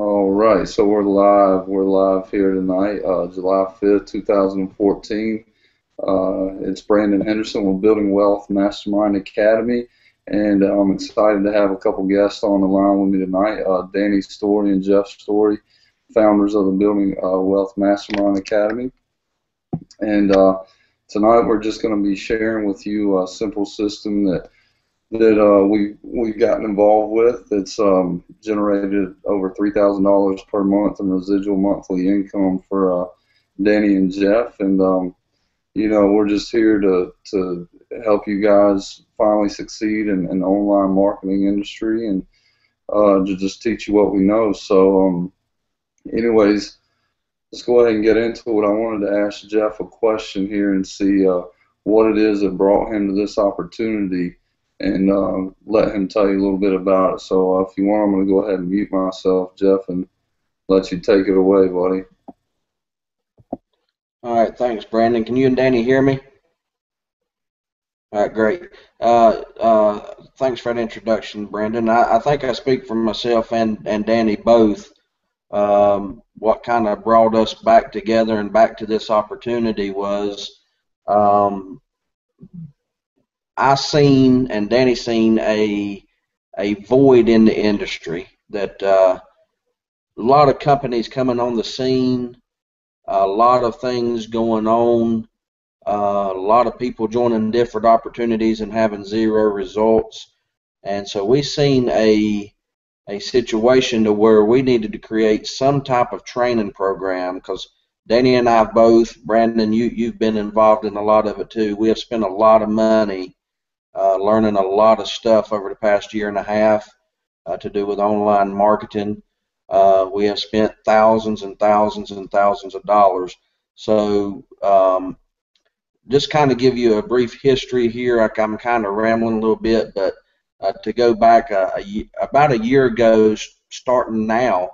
All right, so we're live. We're live here tonight, July 5th, 2014. It's Brandon Henderson with Building Wealth Mastermind Academy, and I'm excited to have a couple guests on the line with me tonight, Danny Story and Jeff Story, founders of the Building Wealth Mastermind Academy. And tonight we're just going to be sharing with you a simple system that we've gotten involved with. It's generated over $3,000 per month in residual monthly income for Danny and Jeff, and we're just here to help you guys finally succeed in the online marketing industry, and to just teach you what we know. So, anyways, let's go ahead and get into it. I wanted to ask Jeff a question here and see what it is that brought him to this opportunity, and let him tell you a little bit about it. So if you want, I'm going to go ahead and mute myself, Jeff, and let you take it away, buddy. All right, thanks, Brandon. Can you and Danny hear me? All right, great. Thanks for that introduction, Brandon. I think I speak for myself and Danny both. What kind of brought us back together and back to this opportunity was I seen and Danny seen a void in the industry, that a lot of companies coming on the scene, a lot of things going on, a lot of people joining different opportunities and having zero results. And so we seen a situation to where we needed to create some type of training program, because Danny and I both, Brandon, you've been involved in a lot of it too. We have spent a lot of money learning a lot of stuff over the past year and a half to do with online marketing. We have spent thousands and thousands and thousands of dollars. So just kind of give you a brief history here. I'm kind of rambling a little bit, but to go back about a year ago, starting now,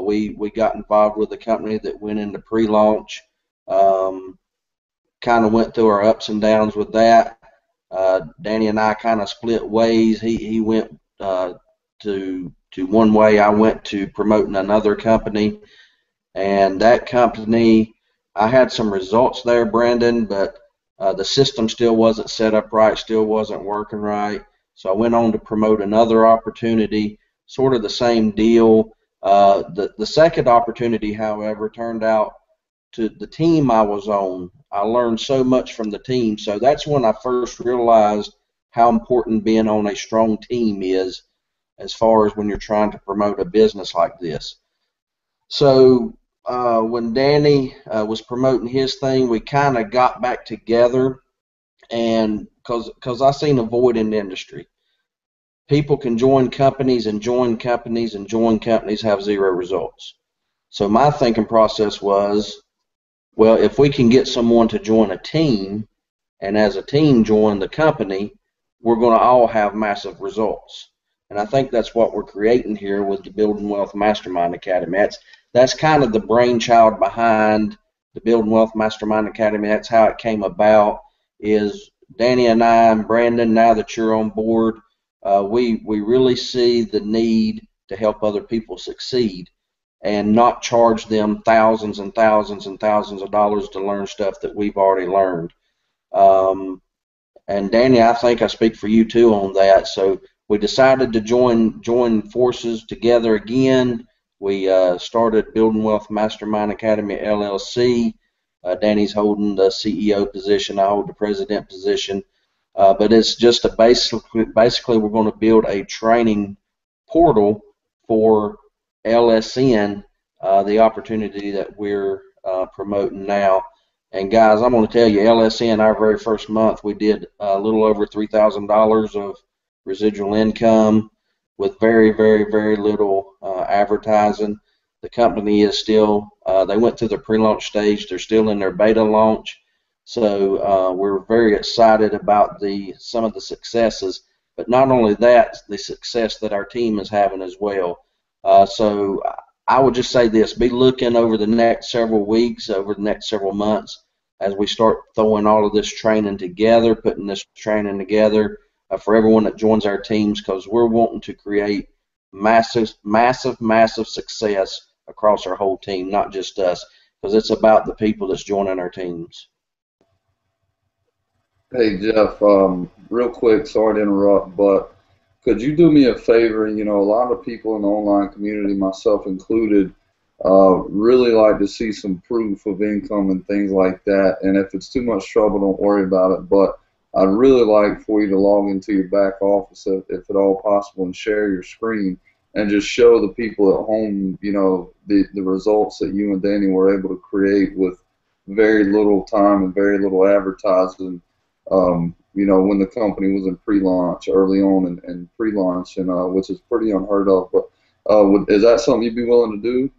we got involved with a company that went into pre-launch. Kind of went through our ups and downs with that. Danny and I kind of split ways. He went to one way. I went to promoting another company, and that company, I had some results there, Brandon, but the system still wasn't set up right, still wasn't working right. So I went on to promote another opportunity, sort of the same deal. The second opportunity, however, turned out to the team I was on. I learned so much from the team. So that's when I first realized how important being on a strong team is, as far as when you're trying to promote a business like this. So when Danny was promoting his thing, we kind of got back together, and because I seen a void in the industry. People can join companies and join companies and join companies, have zero results. So my thinking process was, well, if we can get someone to join a team, and as a team join the company, we're going to all have massive results. And I think that's what we're creating here with the Building Wealth Mastermind Academy. That's kind of the brainchild behind the Building Wealth Mastermind Academy. That's how it came about, is Danny and I and Brandon, now that you're on board, we really see the need to help other people succeed and not charge them thousands and thousands and thousands of dollars to learn stuff that we've already learned. And Danny, I think I speak for you too on that. So we decided to join forces together again. We started Building Wealth Mastermind Academy LLC. Danny's holding the CEO position. I hold the president position. But it's just basically we're going to build a training portal for LSN, the opportunity that we're promoting now. And guys, I'm going to tell you, LSN, our very first month, we did a little over $3,000 of residual income with very, very, very little advertising. The company is still, they went through the pre-launch stage. They're still in their beta launch. So we're very excited about some of the successes, but not only that, the success that our team is having as well. So I would just say this: be looking over the next several weeks, over the next several months, as we start throwing all of this training together, putting this training together for everyone that joins our teams, because we're wanting to create massive success across our whole team, not just us, because it's about the people that's joining our teams. Hey Jeff, real quick, sorry to interrupt, but could you do me a favor? You know, a lot of people in the online community, myself included, really like to see some proof of income and things like that. And if it's too much trouble, don't worry about it. But I'd really like for you to log into your back office, if at all possible, and share your screen and just show the people at home, you know, the results that you and Danny were able to create with very little time and very little advertising. You know, when the company was in pre-launch, early on in pre-launch, and which is pretty unheard of. But is that something you'd be willing to do?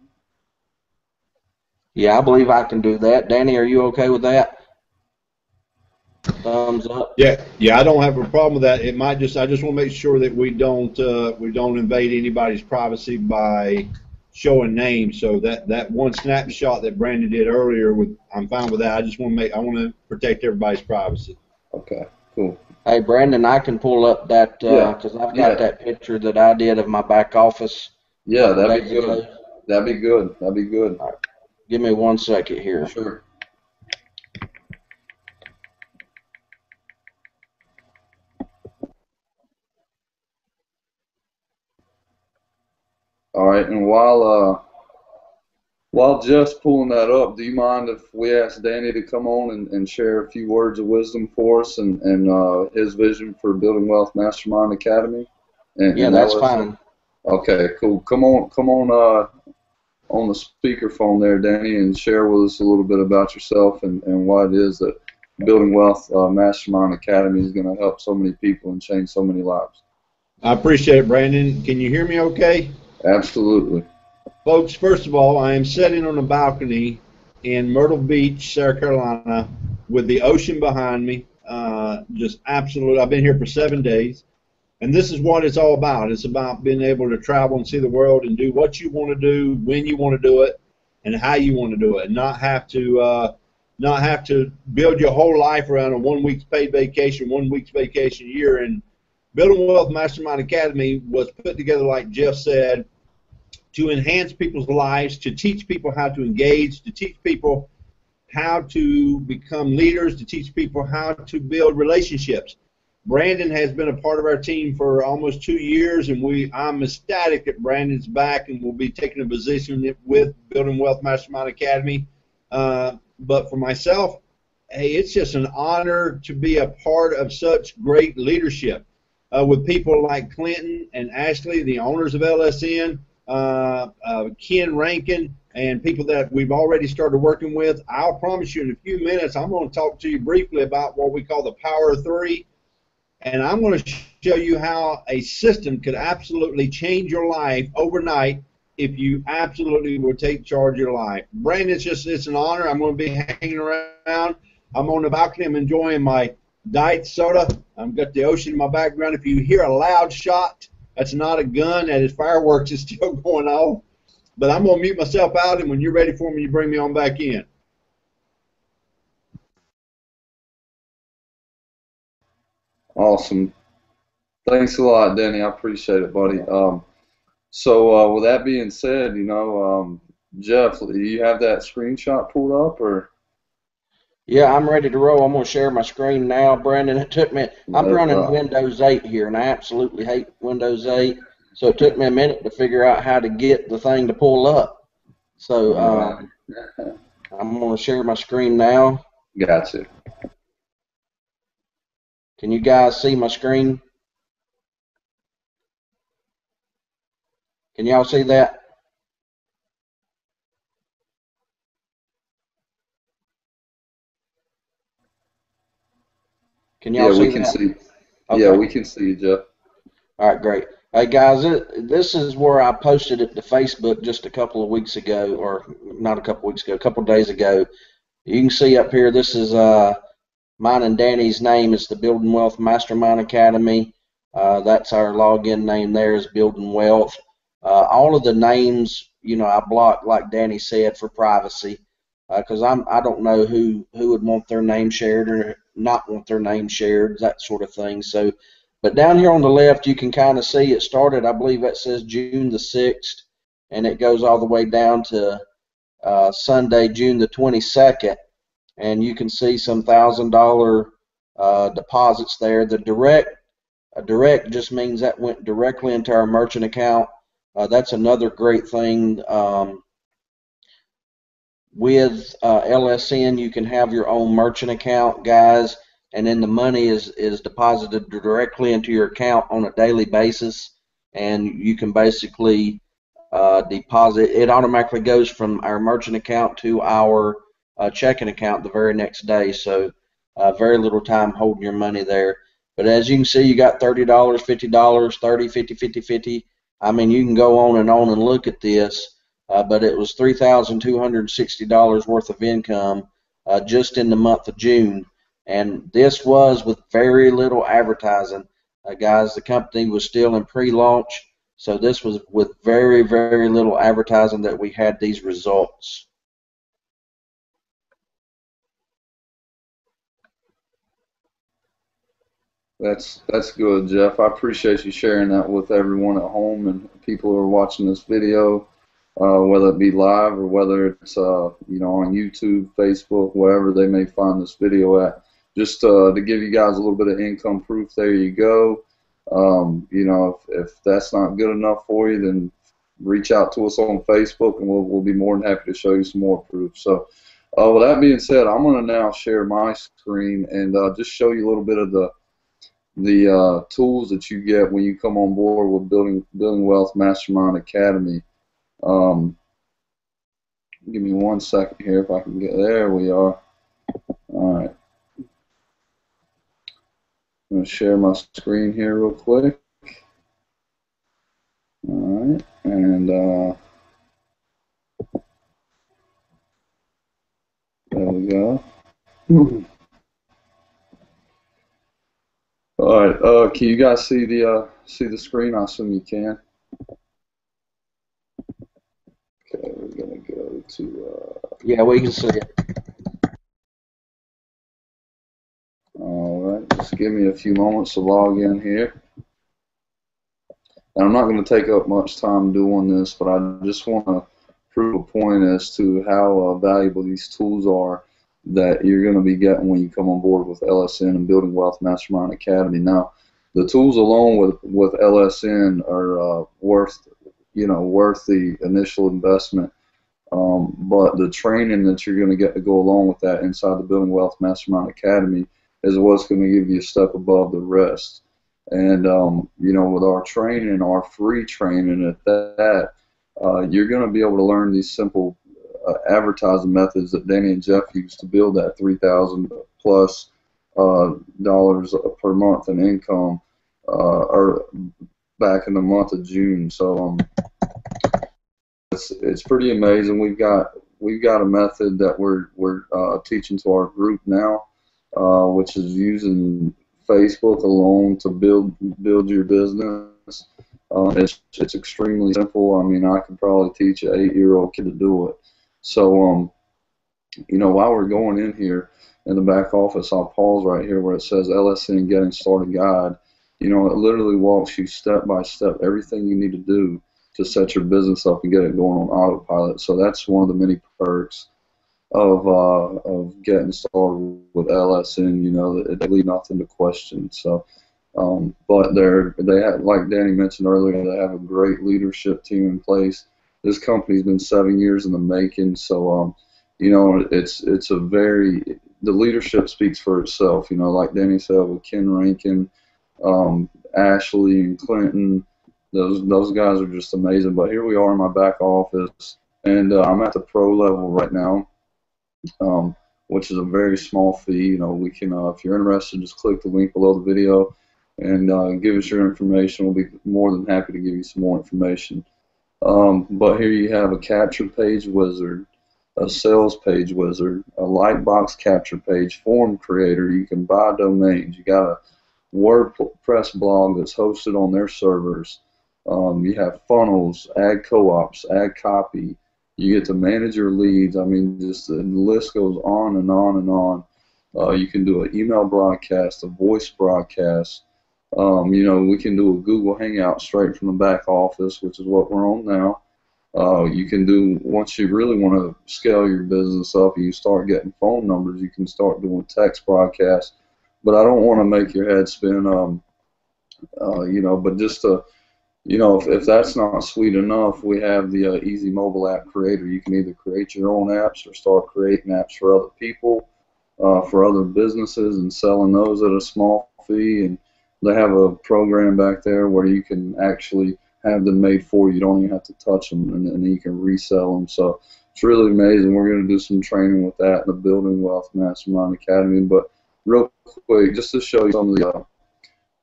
Yeah, I believe I can do that. Danny, are you okay with that? Thumbs up. Yeah, I don't have a problem with that. It might just, I just want to make sure that we don't invade anybody's privacy by showing names. So that one snapshot that Brandon did earlier, I'm fine with that. I just want to protect everybody's privacy. Okay, cool. Hey, Brandon, I can pull up that because I've got that picture that I did of my back office. Yeah, that'd be good. That'd be good. That'd be good. All right. Give me 1 second here. Sure. All right, and while Jeff's pulling that up, do you mind if we ask Danny to come on and share a few words of wisdom for us and his vision for Building Wealth Mastermind Academy? Yeah, that's fine. Okay, cool. Come on the speakerphone there, Danny, and share with us a little bit about yourself and why it is that Building Wealth Mastermind Academy is going to help so many people and change so many lives. I appreciate it, Brandon. Can you hear me okay? Absolutely. Folks, first of all, I am sitting on a balcony in Myrtle Beach, South Carolina, with the ocean behind me. Just absolute. I've been here for 7 days, and this is what it's all about. It's about being able to travel and see the world and do what you want to do, when you want to do it, and how you want to do it, and not have to build your whole life around a 1 week's paid vacation, 1 week's vacation a year. And Building Wealth Mastermind Academy was put together, like Jeff said, to enhance people's lives, to teach people how to engage, to teach people how to become leaders, to teach people how to build relationships. Brandon has been a part of our team for almost 2 years, and I'm ecstatic that Brandon's back and will be taking a position with Building Wealth Mastermind Academy. But for myself, hey, it's just an honor to be a part of such great leadership with people like Clinton and Ashley, the owners of LSN, Ken Rankin, and people that we've already started working with. I'll promise you in a few minutes I'm going to talk to you briefly about what we call the Power of Three, and I'm going to show you how a system could absolutely change your life overnight if you absolutely would take charge of your life. Brandon, it's an honor. I'm going to be hanging around. I'm on the balcony. I'm enjoying my diet soda. I've got the ocean in my background. If you hear a loud shot, that's not a gun. That is fireworks is still going off. But I'm going to mute myself out, and when you're ready for me, you bring me on back in. Awesome. Thanks a lot, Danny. I appreciate it, buddy. So with that being said, Jeff, do you have that screenshot pulled up, or? Yeah, I'm ready to roll. I'm going to share my screen now, Brandon. It took me, I'm running Windows 8 here, and I absolutely hate Windows 8. So it took me a minute to figure out how to get the thing to pull up. So I'm going to share my screen now. Gotcha. Can you guys see my screen? Can y'all see that? Can y'all see that? Yeah, we can see. Okay. Yeah, we can see you, Jeff. All right, great. Hey, guys, this is where I posted it to Facebook just a couple of weeks ago, or not a couple of weeks ago, a couple of days ago. You can see up here, this is mine and Danny's name. It's the Building Wealth Mastermind Academy. That's our login name there is Building Wealth. All of the names, I block, like Danny said, for privacy, because I don't know who would want their name shared or not want their name shared, that sort of thing. So But down here on the left, you can kind of see it started, I believe that says June the 6th, and it goes all the way down to Sunday, June the 22nd, and you can see some $1,000 deposits there. The direct just means that went directly into our merchant account. That's another great thing. With LSN, you can have your own merchant account, guys, and then the money is deposited directly into your account on a daily basis, and you can basically deposit. It automatically goes from our merchant account to our checking account the very next day, so very little time holding your money there. But as you can see, you got $30, $50, 30, 50, 50, 50. I mean, you can go on and look at this. But it was $3,260 worth of income just in the month of June. And this was with very little advertising. Guys, the company was still in pre-launch, so this was with very, very little advertising that we had these results. That's good, Jeff. I appreciate you sharing that with everyone at home and people who are watching this video, whether it be live or whether it's you know, on YouTube, Facebook, wherever they may find this video at. Just to give you guys a little bit of income proof. There you go. You know, if that's not good enough for you, then reach out to us on Facebook, and we'll be more than happy to show you some more proof. So, with that being said, I'm going to now share my screen and just show you a little bit of the tools that you get when you come on board with Building Wealth Mastermind Academy. Give me 1 second here if I can get there. We are. All right. I'm going to share my screen here real quick. All right, and there we go. All right, can you guys see the screen? I assume you can. Okay, we're gonna go to. Yeah, we can see it. All right, just give me a few moments to log in here. And I'm not going to take up much time doing this, but I just want to prove a point as to how valuable these tools are that you're going to be getting when you come on board with LSN and Building Wealth Mastermind Academy. Now, the tools alone with LSN are worth the initial investment, but the training that you're going to get to go along with that inside the Building Wealth Mastermind Academy is what's going to give you a step above the rest. And you know, with our training, our free training at that, you're going to be able to learn these simple advertising methods that Danny and Jeff used to build that $3,000 plus dollars per month in income, or back in the month of June. So it's pretty amazing. We've got a method that we're teaching to our group now, which is using Facebook alone to build your business. It's extremely simple. I mean, I could probably teach an 8-year-old kid to do it. So, you know, while we're going in here in the back office, I'll pause right here where it says LSN Getting Started Guide. You know, it literally walks you step by step everything you need to do to set your business up and get it going on autopilot. So that's one of the many perks of getting started with LSN. You know, they leave nothing to question. So, but they have, like Danny mentioned earlier, they have a great leadership team in place. This company's been 7 years in the making. So, you know, the leadership speaks for itself. You know, like Danny said, with Ken Rankin, Ashley and Clinton, those guys are just amazing. But here we are in my back office, and I'm at the pro level right now. Which is a very small fee. You know, we can, if you're interested, just click the link below the video and give us your information. We'll be more than happy to give you some more information. But here you have a capture page wizard, a sales page wizard, a lightbox capture page, form creator. You can buy domains. You got a WordPress blog that's hosted on their servers. You have funnels, add co-ops, add copy. You get to manage your leads. I mean, just the list goes on and on and on. You can do an email broadcast, a voice broadcast. You know, we can do a Google Hangout straight from the back office, which is what we're on now. You can do, once you really want to scale your business up and you start getting phone numbers, you can start doing text broadcasts. But I don't want to make your head spin, you know, but just to, you know, if that's not sweet enough, we have the Easy Mobile App Creator. You can either create your own apps or start creating apps for other people, for other businesses, and selling those at a small fee. And they have a program back there where you can actually have them made for you. You don't even have to touch them, and you can resell them. So it's really amazing. We're going to do some training with that in the Building Wealth Mastermind Academy. But real quick, just to show you some of the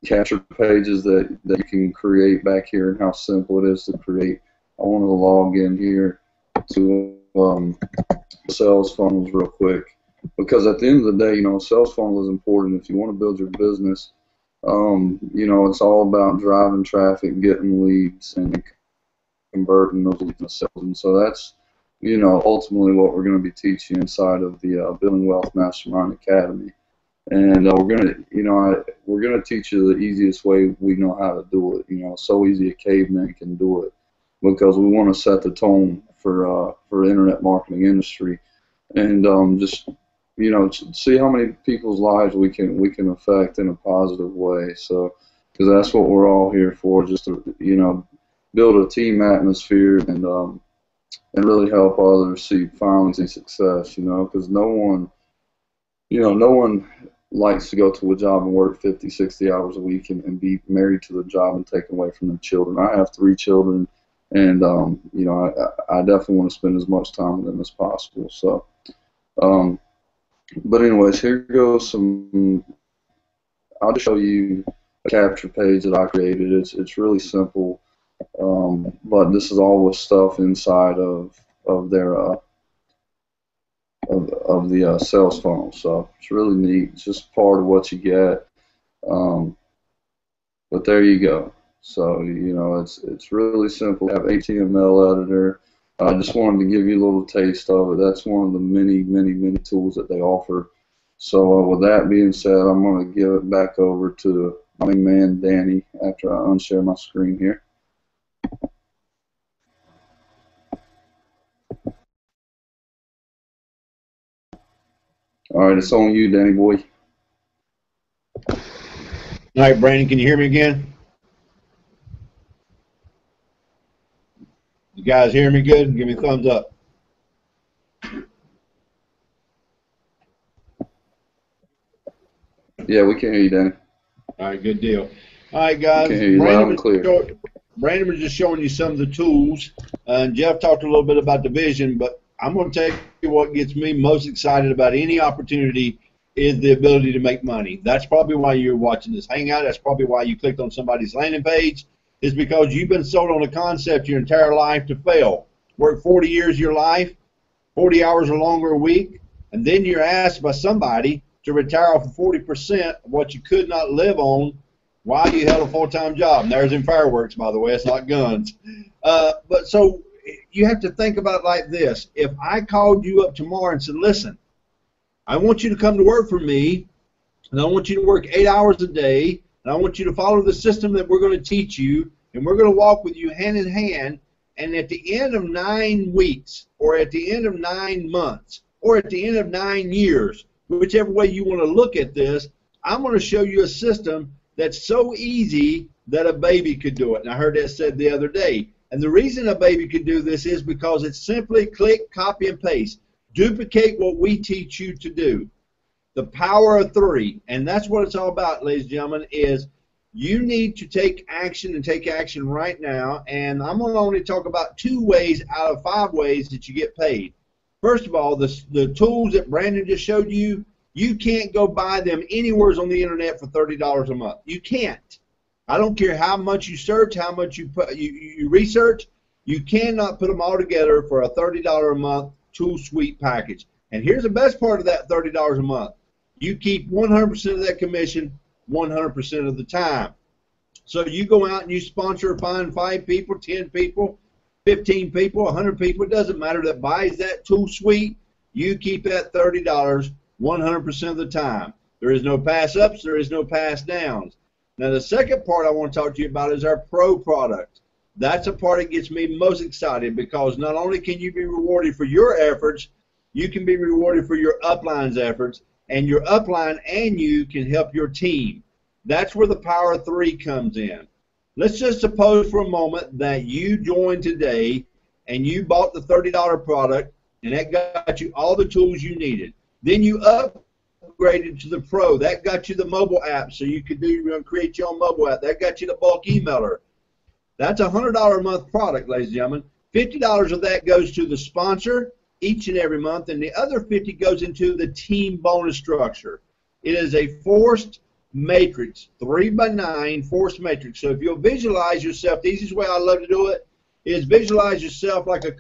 capture pages that you can create back here and how simple it is to create. I want to log in here to sales funnels real quick, because at the end of the day, you know, sales funnel is important if you want to build your business. You know, it's all about driving traffic, getting leads, and converting those leads into sales. And so that's, you know, ultimately what we're going to be teaching inside of the Building Wealth Mastermind Academy. And we're gonna, you know, we're gonna teach you the easiest way we know how to do it. You know, so easy a caveman can do it, because we want to set the tone for internet marketing industry, and just, you know, see how many people's lives we can affect in a positive way. So, because that's what we're all here for, just to, you know, build a team atmosphere and really help others finally see success. You know, because no one likes to go to a job and work 50, 60 hours a week and be married to the job and taken away from their children. I have 3 children, and you know, I definitely want to spend as much time with them as possible. So, but anyways, here goes some. I'll just show you a capture page that I created. It's really simple, but this is all with stuff inside of their of the sales funnel. So it's really neat. It's just part of what you get. But there you go. So, you know, it's really simple. I have HTML editor. I just wanted to give you a little taste of it. That's one of the many, many, many tools that they offer. So with that being said, I'm going to give it back over to my main man, Danny, after I unshare my screen here. All right, it's on you, Danny boy. All right, Brandon, can you hear me again? You guys hear me good? Give me a thumbs up. Yeah, we can hear you, Danny. All right, good deal. All right, guys. We can hear you loud and clear. Brandon was just showing you some of the tools, and Jeff talked a little bit about the vision, but I'm going to tell you what gets me most excited about any opportunity is the ability to make money. That's probably why you're watching this Hangout. That's probably why you clicked on somebody's landing page, is because you've been sold on a concept your entire life to fail. Work 40 years of your life, 40 hours or longer a week, and then you're asked by somebody to retire off of 40% of what you could not live on while you held a full-time job. And there's in fireworks, by the way. It's not guns. But so you have to think about it like this. If I called you up tomorrow and said, listen, I want you to come to work for me, and I want you to work 8 hours a day, and I want you to follow the system that we're going to teach you, and we're going to walk with you hand in hand, and at the end of 9 weeks, or at the end of 9 months, or at the end of 9 years, whichever way you want to look at this, I'm going to show you a system that's so easy that a baby could do it. And I heard that said the other day. And the reason a baby could do this is because it's simply click, copy, and paste. Duplicate what we teach you to do. The power of 3. And that's what it's all about, ladies and gentlemen, is you need to take action and take action right now. And I'm going to only talk about 2 ways out of 5 ways that you get paid. First of all, the tools that Brandon just showed you, you can't go buy them anywhere on the internet for $30 a month. You can't. I don't care how much you search, how much you research, you cannot put them all together for a $30 a month tool suite package. And here's the best part of that $30 a month. You keep 100% of that commission 100% of the time. So you go out and you sponsor, find 5 people, 10 people, 15 people, 100 people, it doesn't matter, that buys that tool suite, you keep that $30 100% of the time. There is no pass ups, there is no pass downs. Now, the second part I want to talk to you about is our pro product. That's a part that gets me most excited, because not only can you be rewarded for your efforts, you can be rewarded for your upline's efforts, and your upline and you can help your team. That's where the power of 3 comes in. Let's just suppose for a moment that you joined today and you bought the $30 product, and that got you all the tools you needed. Then you upgraded to the pro. That got you the mobile app, so you could create your own mobile app. That got you the bulk emailer. That's a $100 a month product, ladies and gentlemen. $50 of that goes to the sponsor each and every month, and the other $50 goes into the team bonus structure. It is a forced matrix, 3x9 forced matrix. So if you'll visualize yourself, the easiest way I love to do it is visualize yourself like a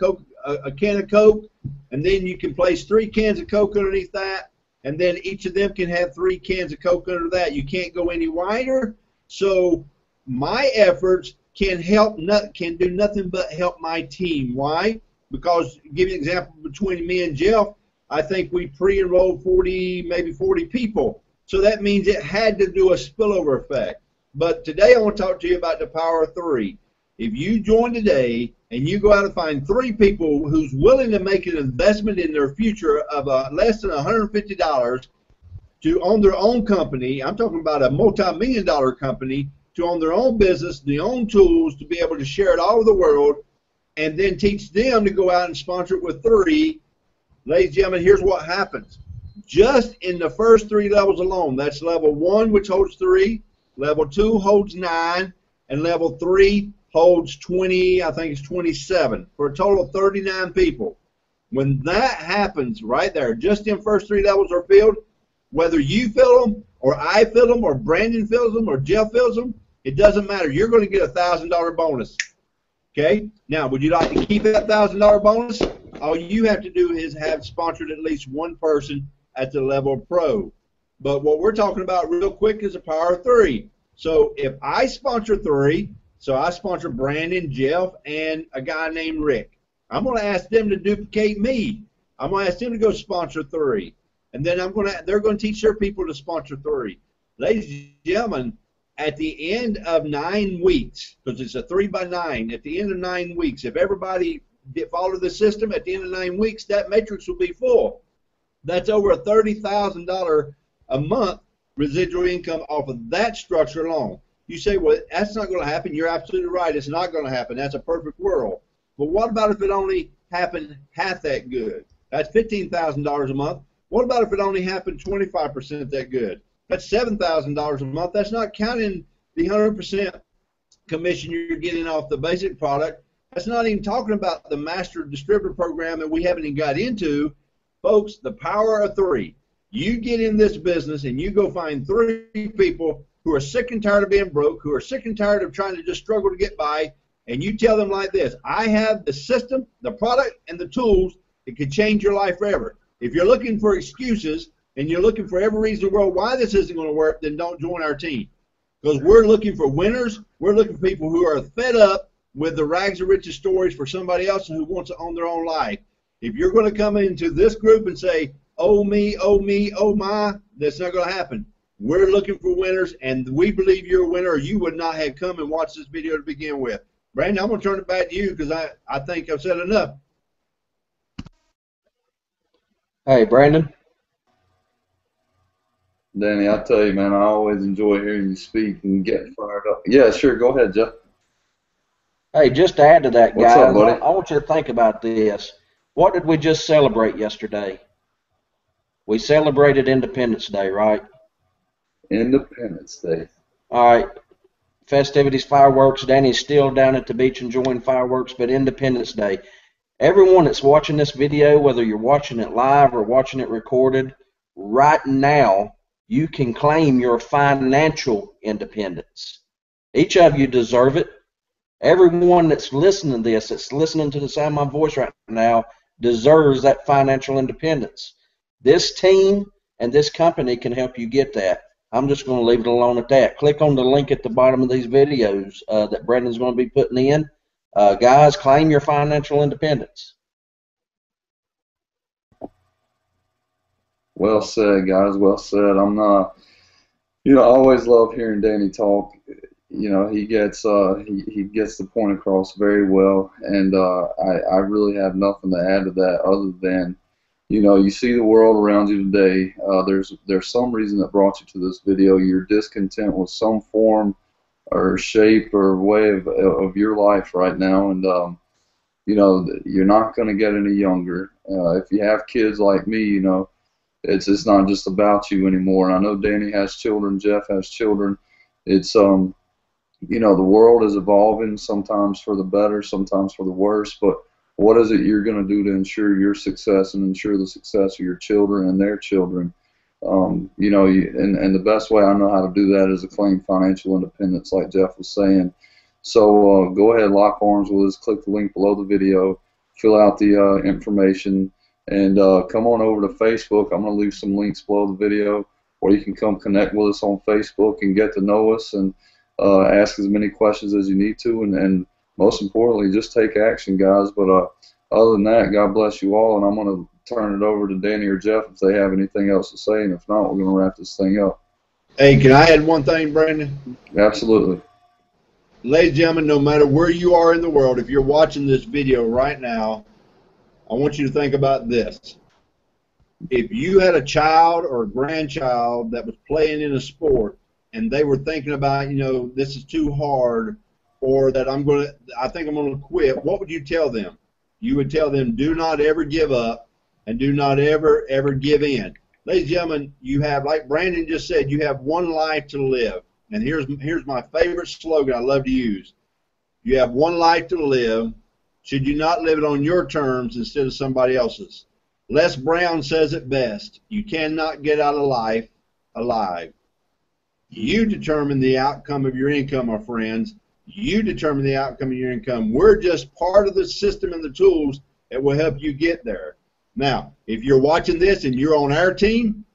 can of Coke, and then you can place 3 cans of Coke underneath that, and then each of them can have 3 cans of Coke under that. You can't go any wider. So my efforts can do nothing but help my team. Why? Because, give you an example, between me and Jeff, I think we pre-enrolled 40, maybe 40 people. So that means it had to do a spillover effect. But today I want to talk to you about the power of 3. If you join today and you go out and find 3 people who's willing to make an investment in their future of less than $150 to own their own company, I'm talking about a multi-million-dollar company, to own their own business, their own tools, to be able to share it all over the world, and then teach them to go out and sponsor it with 3, ladies and gentlemen, here's what happens. Just in the first 3 levels alone, that's level 1, which holds 3, level 2 holds 9, and level 3 holds 20, I think it's 27, for a total of 39 people. When that happens right there, just in first 3 levels are filled, whether you fill them, or I fill them, or Brandon fills them, or Jeff fills them, it doesn't matter. You're going to get a $1,000 bonus. Okay? Now, would you like to keep that $1,000 bonus? All you have to do is have sponsored at least 1 person at the level pro. But what we're talking about real quick is the power of 3. So if I sponsor 3, so I sponsor Brandon, Jeff, and a guy named Rick, I'm going to ask them to duplicate me. I'm going to ask them to go sponsor 3. And then they're going to teach their people to sponsor 3. Ladies and gentlemen, at the end of 9 weeks, because it's a 3x9, at the end of 9 weeks, if everybody followed the system, at the end of 9 weeks, that matrix will be full. That's over a $30,000 a month residual income off of that structure alone. You say, well, that's not going to happen. You're absolutely right. It's not going to happen. That's a perfect world. But what about if it only happened half that good? That's $15,000 a month. What about if it only happened 25% that good? That's $7,000 a month. That's not counting the 100% commission you're getting off the basic product. That's not even talking about the master distributor program that we haven't even got into. Folks, the power of 3. You get in this business and you go find 3 people who are sick and tired of being broke, who are sick and tired of trying to just struggle to get by, and you tell them like this: I have the system, the product, and the tools that could change your life forever. If you're looking for excuses and you're looking for every reason in the world why this isn't going to work, then don't join our team. Because we're looking for winners. We're looking for people who are fed up with the rags to riches stories for somebody else who wants to own their own life. If you're going to come into this group and say, oh me, oh me, oh my, that's not going to happen. We're looking for winners, and we believe you're a winner, or you would not have come and watched this video to begin with. Brandon, I'm going to turn it back to you because I think I've said enough. Hey, Brandon. Danny, I tell you, man, I always enjoy hearing you speak and get fired up. Yeah, sure. Go ahead, Jeff. Hey, just to add to that, What's guys, up, buddy? I want you to think about this. What did we just celebrate yesterday? We celebrated Independence Day, right? Independence Day. All right. Festivities, fireworks. Danny's still down at the beach enjoying fireworks, but Independence Day. Everyone that's watching this video, whether you're watching it live or watching it recorded, right now you can claim your financial independence. Each of you deserve it. Everyone that's listening to this, that's listening to the sound of my voice right now, deserves that financial independence. This team and this company can help you get that. I'm just going to leave it alone at that. Click on the link at the bottom of these videos that Brandon's going to be putting in. Guys, claim your financial independence. Well said, guys. Well said. I always love hearing Danny talk. He gets he gets the point across very well, and I really have nothing to add to that other than, you see the world around you today. There's some reason that brought you to this video. You're discontent with some form or shape or way of your life right now, and you're not going to get any younger. If you have kids like me, it's not just about you anymore. And I know Danny has children, Jeff has children. It's the world is evolving, sometimes for the better, sometimes for the worse, but what is it you're going to do to ensure your success and ensure the success of your children and their children? And the best way I know how to do that is to claim financial independence, like Jeff was saying. So go ahead, lock arms with us, click the link below the video, fill out the information, and come on over to Facebook. I'm going to leave some links below the video where you can come connect with us on Facebook and get to know us and ask as many questions as you need to, and most importantly, just take action, guys. But other than that, God bless you all, and I'm going to turn it over to Danny or Jeff if they have anything else to say, and if not, we're going to wrap this thing up. Hey, can I add one thing, Brandon? Absolutely. Ladies and gentlemen, no matter where you are in the world, if you're watching this video right now, I want you to think about this. If you had a child or a grandchild that was playing in a sport and they were thinking about, this is too hard, or that I think I'm going to quit, what would you tell them? You would tell them, do not ever give up and do not ever give in. Ladies and gentlemen, you have, like Brandon just said, you have one life to live. And here's my favorite slogan I love to use. You have one life to live. Should you not live it on your terms instead of somebody else's? Les Brown says it best. You cannot get out of life alive. You determine the outcome of your income, my friends. You determine the outcome of your income. We're just part of the system and the tools that will help you get there. Now, if you're watching this and you're on our team,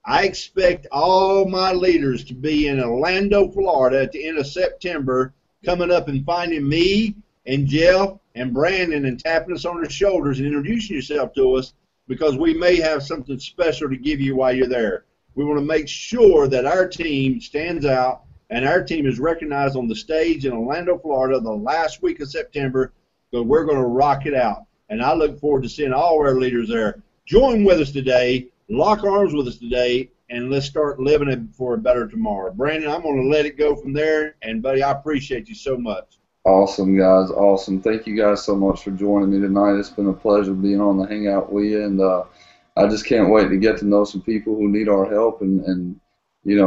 I expect all my leaders to be in Orlando, Florida at the end of September, coming up and finding me and Jeff and Brandon and tapping us on the shoulders and introducing yourself to us, because we may have something special to give you while you're there. We want to make sure that our team stands out and our team is recognized on the stage in Orlando, Florida, the last week of September, because we're going to rock it out. And I look forward to seeing all our leaders there. Join with us today, lock arms with us today, and let's start living it for a better tomorrow. Brandon, I'm going to let it go from there, and buddy, I appreciate you so much. Awesome, guys. Awesome. Thank you guys so much for joining me tonight. It's been a pleasure being on the Hangout with you, and I just can't wait to get to know some people who need our help and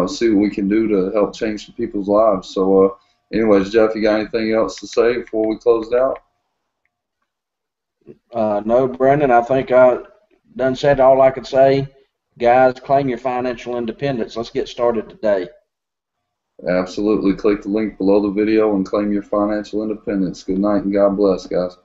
see what we can do to help change some people's lives. So anyways, Jeff, you got anything else to say before we close it out? No, Brandon, I think I done said all I could say. Guys, claim your financial independence. Let's get started today. Absolutely. Click the link below the video and claim your financial independence. Good night and God bless, guys.